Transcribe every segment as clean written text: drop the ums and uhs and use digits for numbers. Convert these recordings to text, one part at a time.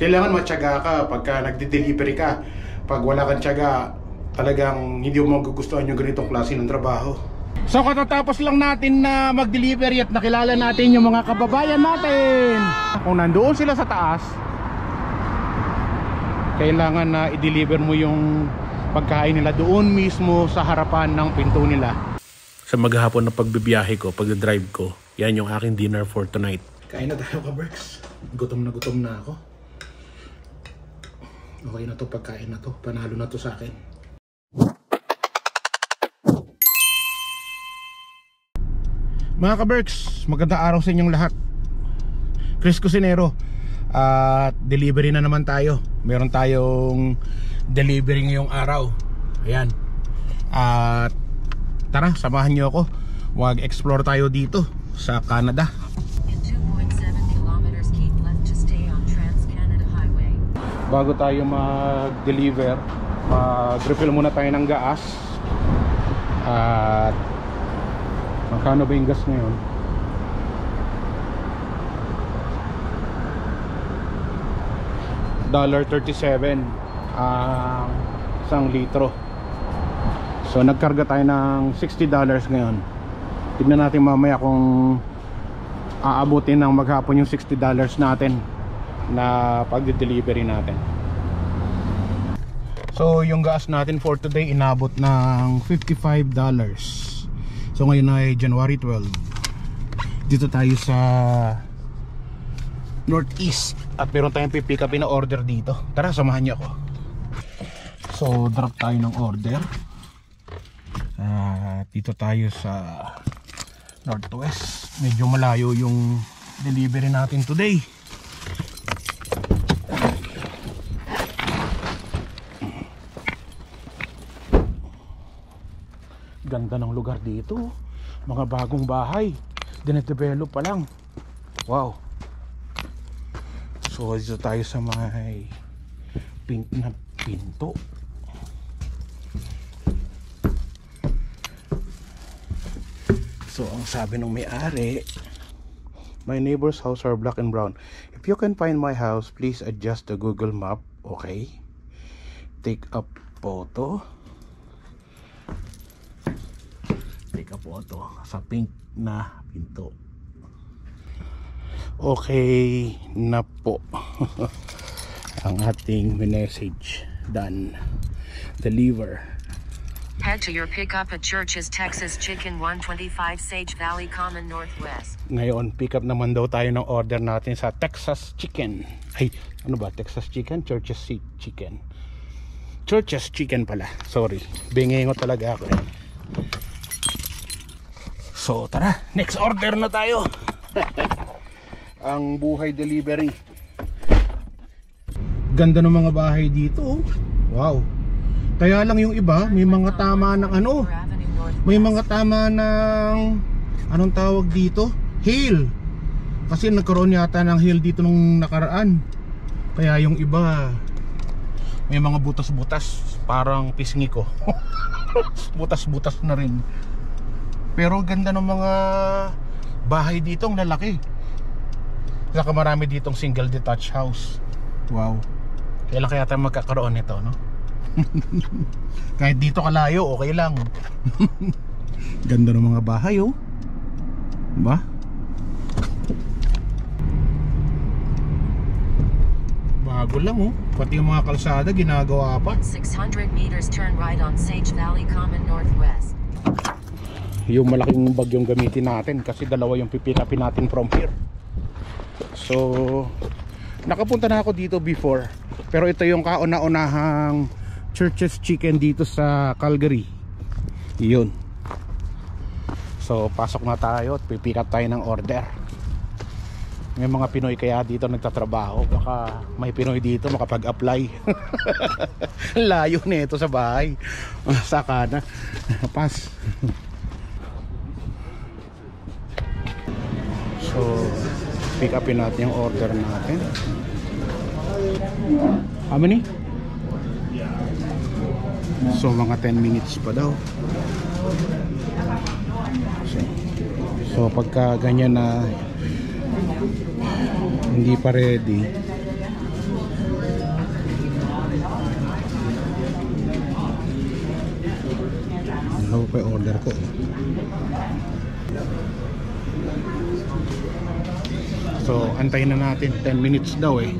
kailangan matyaga ka pagka nagde-delivery ka. Pag wala kang tiyaga, talagang hindi mo magugustuhan yung ganitong klase ng trabaho. So katatapos lang natin na mag-delivery at nakilala natin yung mga kababayan natin. Kung nandoon sila sa taas, kailangan na i-deliver mo yung pagkain nila doon mismo sa harapan ng pinto nila. Sa maghapon na pagbibiyahe ko, pag-drive ko, yan yung aking dinner for tonight. Kain na tayo, ka-Berks. Gutom na ako. Okay na to, pagkain na to. Panalo na to sa akin. Mga ka-Berks, magandang araw sa inyong lahat. Chris Cusinero. At delivery na naman tayo. Meron tayong delivery ngayong araw. Ayan. At tara, samahan nyo ako. Mag-explore tayo dito sa Canada. Bago tayo mag-deliver, mag-refill muna tayo ng gas. At magkano ba yung gas ngayon? $1.37 ang 1 litro. So nagkarga tayo ng $60 ngayon. Tignan natin mamaya kung aabutin ng maghapon yung $60 natin na pag-delivery natin. So yung gas natin for today inabot ng $55. So ngayon ay January 12. Dito tayo sa Northeast at meron tayong pipick up na order dito. Tara, samahan niyo ako. So drop tayo ng order. Dito tayo sa Northwest. Medyo malayo yung delivery natin today. Ganda ng lugar dito. Mga bagong bahay, dinedevelop pa lang. Wow. So dito tayo sa may pink na pinto. So ang sabi ng may-ari, my neighbor's house are black and brown. If you can find my house, please adjust the Google map. Okay. Take a photo. Take a photo sa pink na pinto. Okay na po. Ang ating message done. Deliver. Head to your pickup at Church's Texas Chicken 125 Sage Valley Common Northwest. Ngayon, pick up naman daw tayo ng order natin sa Texas Chicken. Ay, ano ba? Texas Chicken? Church's Chicken. Church's Chicken pala. Sorry. Bingingo talaga ako. So, tara. Next order na tayo. Ang buhay delivery. Ganda ng mga bahay dito. Wow. Kaya lang yung iba, may mga tama ng ano, may mga tama ng anong tawag dito? Hail. Kasi nagkaroon yata ng hail dito nung nakaraan. Kaya yung iba may mga butas-butas, parang pisngi ko. Butas-butas na rin. Pero ganda ng mga bahay dito, ang lalaki. Saka marami ditong single detached house. Wow. Kailan kaya tayo magkakaroon nito, no? Kahit dito kalayo, okay lang. Ganda ng mga bahay, oh. Diba? Bago lang, oh. Pati yung mga kalsada ginagawa pa. 600 meters turn right on Sage Valley Common Northwest. Yung malaking bagyong gamitin natin kasi dalawa yung pipikapin natin from here. So nakapunta na ako dito before, pero ito yung kauna-unahang Church's Chicken dito sa Calgary. Yun. So pasok na tayo at pipick up tayo ng order. May mga Pinoy kaya dito nagtatrabaho. Baka may Pinoy dito makapag-apply. Layo na ito sa bahay. Saka na. Pass. So pick upin natin yung order natin. How many? So mga 10 minutes pa daw. So pagka ganyan na hindi pa ready, pa yung order ko. So, antayin na natin. 10 minutes daw eh.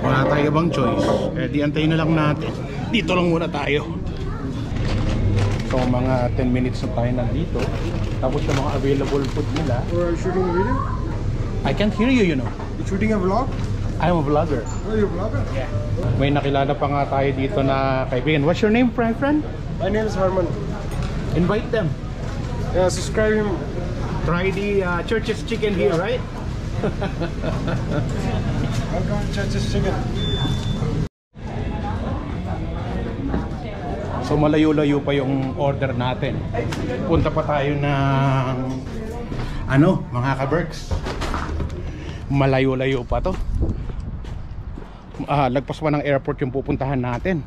Wala tayo bang choice. Eh, di antayin na lang natin. Dito lang muna tayo. So, mga 10 minutes na tayo nandito. Tapos yung mga available food nila. Or shooting a video? I can't hear you, you know. You shooting a vlog? I'm a vlogger. Oh, you're a vlogger? Yeah. May nakilala pa nga tayo dito na kaibigan. What's your name, friend? My name is Harman. Invite them. Yeah, subscribe him. Try the Church's Chicken here, right? Welcome to Church's Chicken. So malayo-layo pa yung order natin. Punta pa tayo ng mga ka-Berks. Malayo-layo pa to. Lagpas pa ng airport yung pupuntahan natin.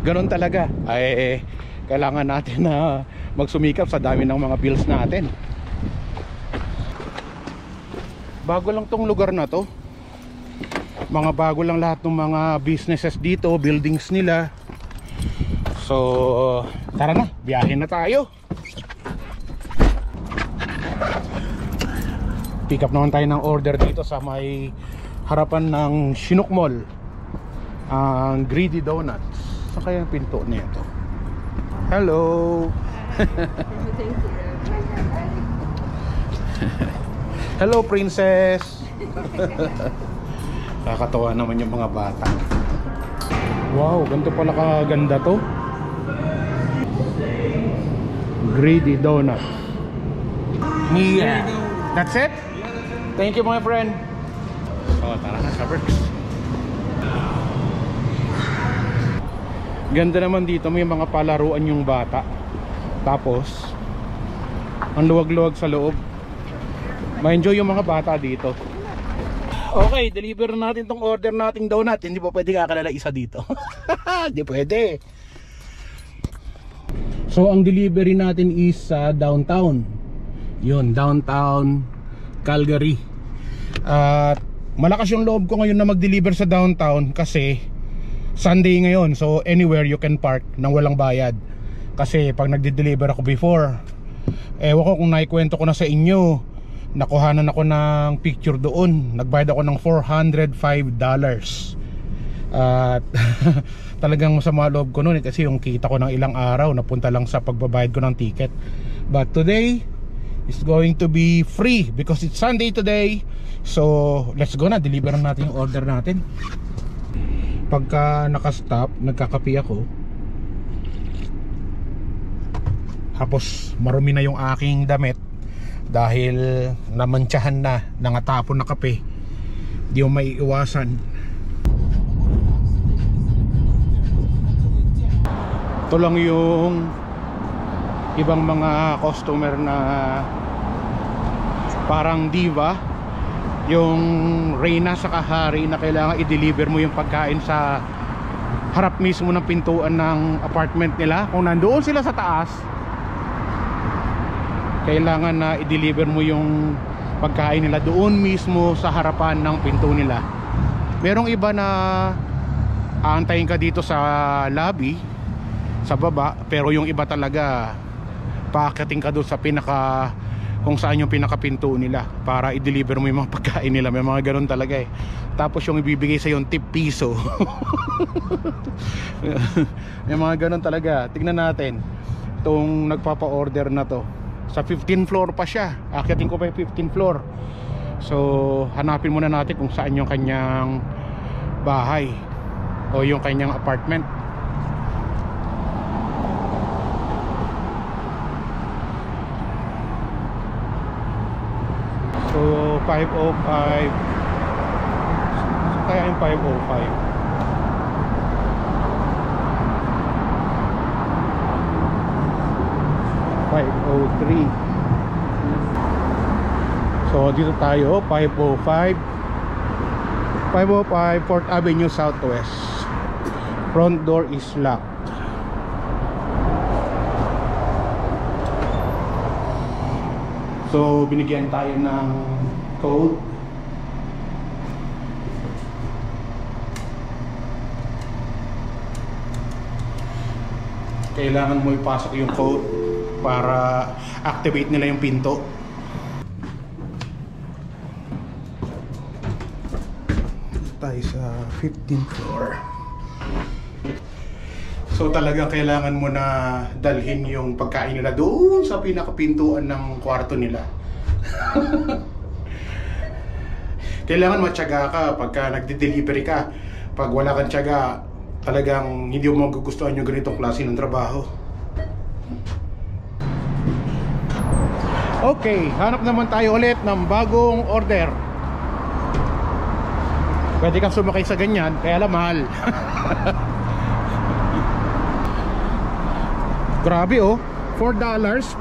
Ganon talaga. Ay kailangan natin na magsumikap sa dami ng mga bills natin. Bago lang tong lugar na to. Mga bago lang lahat ng mga businesses dito, buildings nila. So tara na, biyahe na tayo. Pick up naman tayo ng order dito sa may harapan ng Chinook Mall. Ang Greedy Donuts. Saan kaya yung pinto niya ito? Hello. Hello, princess. Kakatawa naman yung mga bata. Wow, ganito pala kaganda to. Greedy Donut. Yeah. That's it? Thank you, my friend. Oh, tara na, Berks. Ganda naman dito, may mga palaruan yung bata. Tapos ang luwag-luwag sa loob. Ma-enjoy yung mga bata dito. Okay, deliver natin tong order nating donut. Hindi pa pwede kakalala isa dito. Hindi pwede. So ang delivery natin is sa downtown. Yun, downtown Calgary. At malakas yung loob ko ngayon na mag-deliver sa downtown kasi Sunday ngayon. So anywhere you can park nang walang bayad. Kasi pag nagde-deliver ako before, ewan ko kung naikwento ko na sa inyo, nakuhanan ako ng picture doon. Nagbayad ako ng $405. At talagang masama loob ko noon kasi yung kita ko ng ilang araw napunta lang sa pagbabayad ko ng ticket. But today is going to be free because it's Sunday today. So let's go na, deliver natin yung order natin. Pagka nakastop, nagkakape ako. Tapos marumi na yung aking damit dahil namantsahan na, nangatapon na kape. Di mo maiiwasan. Ito lang yung ibang mga customer na parang diva, yung reyna sa kahari na kailangan i-deliver mo yung pagkain sa harap mismo ng pintuan ng apartment nila. Kung nandoon sila sa taas, kailangan na i-deliver mo yung pagkain nila doon mismo sa harapan ng pinto nila. Merong iba na aantayin ka dito sa lobby, sa baba, pero yung iba talaga paakating ka doon sa pinaka, kung saan yung pinakapinto nila para i-deliver mo yung mga pagkain nila. May mga ganun talaga eh. Tapos yung ibibigay sa yung tip piso. May mga ganun talaga. Tignan natin itong nagpapa-order na to. Sa 15th floor pa siya. Akyatin ko pa yung 15th floor. So hanapin muna natin kung saan yung kanyang bahay o yung kanyang apartment. So 505. Kaya yung 505. 503. So dito tayo, 505 4th Avenue Southwest. Front door is locked. So binigyan tayo ng code. kailangan mo ipasok yung code para activate nila yung pinto. Tayo sa 15th floor. So talagang kailangan mo na dalhin yung pagkain nila doon sa pinakapintuan ng kwarto nila. Kailangan matyaga ka pagka nagde-delivery ka. Pag wala kang tiyaga, talagang hindi mo magugustuhan yung ganitong klase ng trabaho. Okay, hanap naman tayo ulit ng bagong order. Pwede kang sumakay sa ganyan, kaya lang mahal. Grabe oh, $4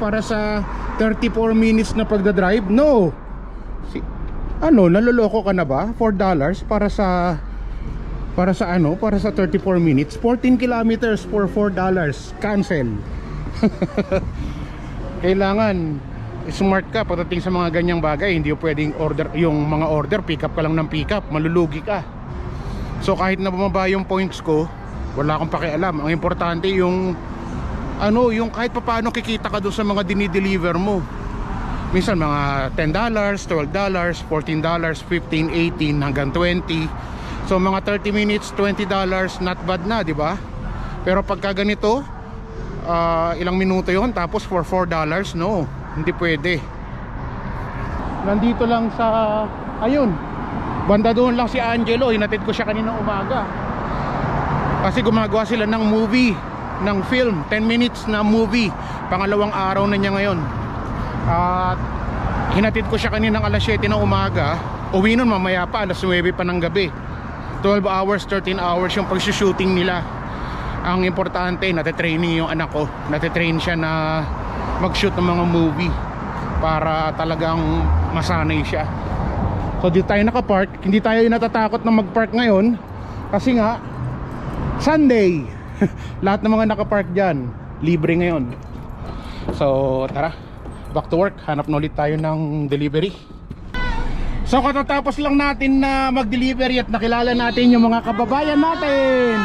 para sa 34 minutes na pagdadrive? No! Ano, naloloko ka na ba? $4 para sa ano? Para sa 34 minutes? 14 kilometers for $4. Cancel. Kailangan smart ka pagdating sa mga ganyang bagay. Hindi pwedeng order, yung mga order, pick up ka lang ng pick up, malulugi ka. So kahit na bumaba yung points ko, wala akong pakialam. Ang importante yung ano, yung kahit papaano kikita ka doon sa mga dinideliver mo. Minsan mga $10, $12, $14, $15, $18 hanggang $20. So mga 30 minutes, $20, not bad na, di ba? Pero pagka ganito, ilang minuto yon tapos for $4, no, hindi pwede. Nandito lang sa, ayun, banda doon lang si Angelo. Hinatid ko siya kanina umaga kasi gumagawa sila ng movie, ng film, 10 minutes na movie. Pangalawang araw na niya ngayon. At hinatid ko siya kaninang alas 7 ng umaga. Uwi nun mamaya pa, alas 9 pa ng gabi. 12 hours, 13 hours yung pag-shooting nila. Ang importante, natitraining yung anak ko. Natitrain siya na mag-shoot ng mga movie para talagang masanay siya. So dito tayo nakapark. Hindi tayo natatakot na mag-park ngayon kasi nga Sunday. Lahat ng mga nakapark dyan libre ngayon. So tara, back to work. Hanap na ulit tayo ng delivery. So katatapos lang natin na mag-delivery at nakilala natin yung mga kababayan natin.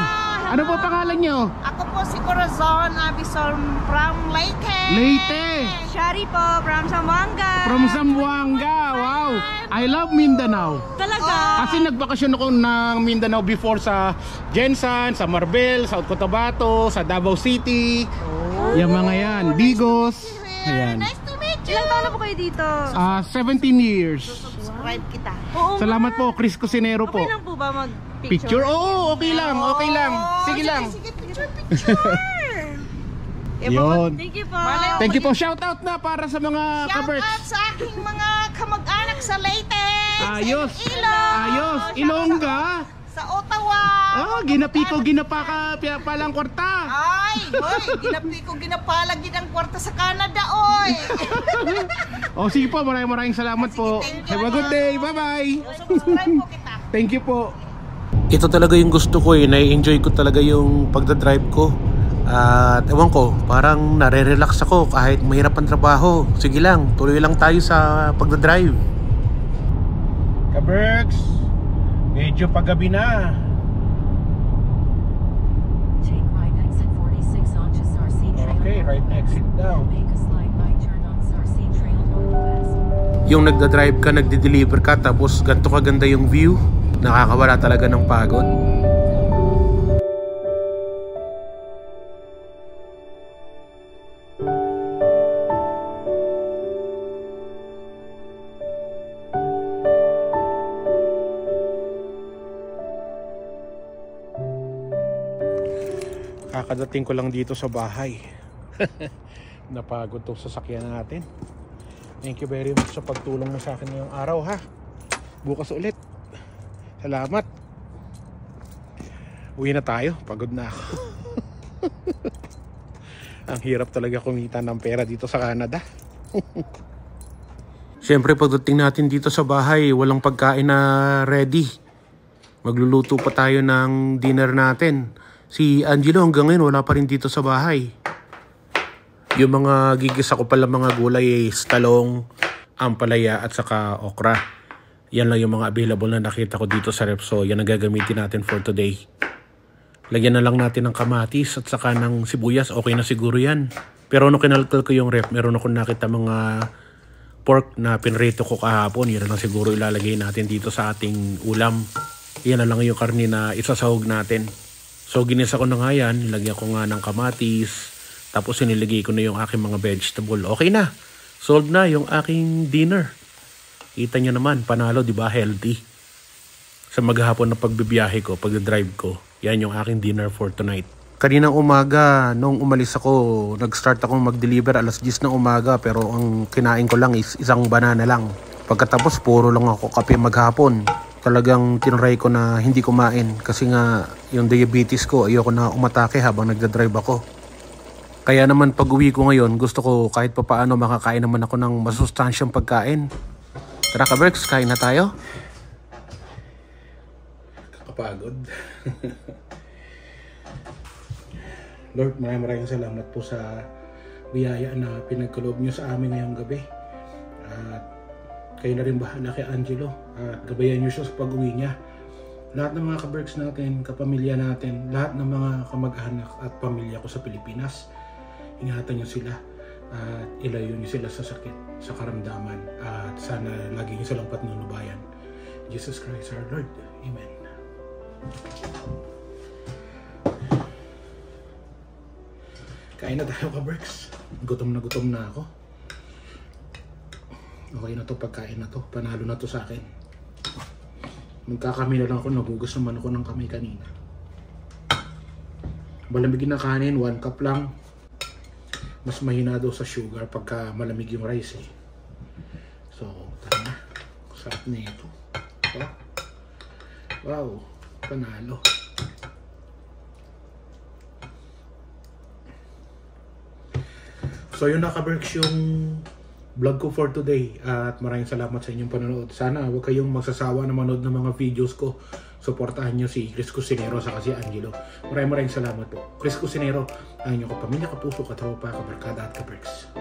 Ano po pangalan nyo? Ako po si Corazon Abisol from Leyte. Leyte. Shari po from Zamboanga. From Zamboanga. Wow, I love Mindanao. Talaga? Kasi nagbakasyon ako ng Mindanao before sa Jensan, sa Marbel, sa Cotabato, sa Davao City. Yung mga yan, Bigos. Ayan. Nice to meet you. Ilang taon na po kayo dito? 17 years. Subscribe kita. Salamat po, Chris Cusinero po. Okay lang po ba Picture? Oo, okay lang, okay lang. Sige lang. Sige, picture. Yun. Thank you po. Thank you po. Shout out na para sa mga Shout kaberts. out sa aking mga kamag-anak sa Leyte. Ayos. Sa Iloilo. Ayos. Ilongga. Sa Ottawa. Oh, ginapiko, ginapaka palang kwarta. Ay, hoy, ginapalagid ang kwarta sa Canada, oy. O sige po, maraming salamat po. Thank you, Have a good day. Bye-bye. Subscribe po kita. Thank you po. Ito talaga yung gusto ko eh. Na-enjoy ko talaga yung pagdadrive ko. At ewan ko, parang nare-relax ako kahit mahirap ang trabaho. Sige lang, tuloy lang tayo sa pagdadrive. Kabergs, medyo paggabi na. Take right exit 46 onto Sarsi Trail. Okay, right exit daw. Make a slight right turn on Sarsi Trail northwest. Yung nagdadrive ka, nagde-deliver ka, tapos ganito kaganda yung view. Nakakawala talaga ng pagod. Kakadating ko lang dito sa bahay. Napagod tong sasakyan natin. Thank you very much sa pagtulong mo sa akin ngayong araw ha. Bukas ulit. Salamat. Uwi na tayo. Pagod na ako. Ang hirap talaga kumita ng pera dito sa Canada. Siyempre pagdating natin dito sa bahay, walang pagkain na ready. Magluluto pa tayo ng dinner natin. Si Angelo hanggang ngayon wala pa rin dito sa bahay. Yung mga gigisa ko pala mga gulay is talong, ampalaya at saka okra. Yan lang yung mga available na nakita ko dito sa rep. So yan ang gagamitin natin for today. Lagyan na lang natin ng kamatis at saka ng sibuyas. Okay na siguro yan. Pero nung kinalkal ko yung rep, meron akong nakita mga pork na pinrito ko kahapon. Yan na lang siguro ilalagay natin dito sa ating ulam. Yan na lang yung karne na isasahog natin. So ginisa ko na nga yan. Nilagyan ko nga ng kamatis. Tapos sinilagay ko na yung aking mga vegetable. Okay na. Solved na yung aking dinner. Kita nyo naman, panalo, di ba? Healthy. Sa maghapon na pagbibiyahe ko, pagdadrive ko, yan yung aking dinner for tonight. Kaninang umaga, nung umalis ako, nag-start akong mag-deliver alas 10 ng umaga, pero ang kinain ko lang is isang banana lang. Pagkatapos, puro lang ako kape maghapon. Talagang tinry ko na hindi kumain kasi nga yung diabetes ko, ayoko na umatake habang nagdadrive ako. Kaya naman pag uwi ko ngayon, gusto ko kahit papaano makakain naman ako ng masustansyang pagkain. Tara ka-Berks, kain na tayo. Kakapagod. Lord, maraming salamat po sa biyaya na pinagkaloob nyo sa amin ngayong gabi. At kayo na rin bahala kay Angelo. At gabayan nyo siya sa pag-uwi niya. Lahat ng mga ka-Berks natin, kapamilya natin, lahat ng mga kamag-anak at pamilya ko sa Pilipinas, ingatan nyo sila at ilayo nyo sila sa sakit, sa karamdaman, at sana lagi nyo silang patnunubayan. Jesus Christ our Lord. Amen. Kain na tayo ka-Berks. Gutom na ako. Okay na to, pagkain na to. Panalo na to sa akin. Magkakamay na lang ako, nagugas naman ako ng kamay kanina. Malamigin na kanin, 1 cup lang. Mas mahina daw sa sugar pagka malamig yung rice eh. So, tara na. Sarap na ito. Oh. Wow, panalo. So yun na ka-Berks yung vlog ko for today. At maraming salamat sa inyong panonood. Sana huwag kayong magsasawa na manood ng mga videos ko. Suportahan nyo si Chris Cusinero sa si Angelo. Maraming salamat po. Chris Cusinero, ang inyong kapamilya, kapuso, katropa, kabarkada at ka-Berks.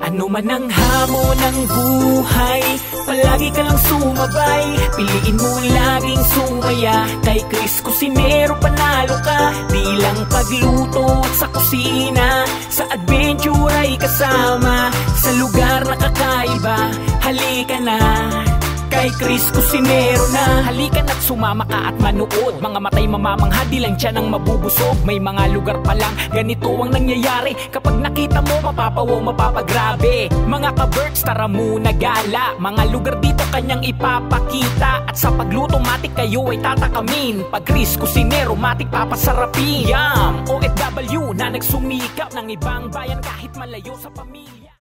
Ano man ang hamon ng buhay, palagi ka lang sumabay. Piliin mo laging sumaya. Kay Chris Cusinero panalo ka. Di lang pagluto at sa kusina, sa adventure ay kasama. Sa lugar na kakaiba, halika na kay Chris Cusinero na. Halika na't sumama ka at manood. Mga matay mamamangha, di lang tiyan ang mabubusog. May mga lugar pa lang, ganito ang nangyayari. Kapag nakita mo, mapapawaw, mapapagrabe. Mga ka-Berks, tara muna gala. Mga lugar dito kanyang ipapakita. At sa pagluto, matik kayo ay tatakamin. Pag Chris Cusinero, matik papasarapin. Yum! OFW na nagsumikap ng ibang bayan kahit malayo sa pamilya.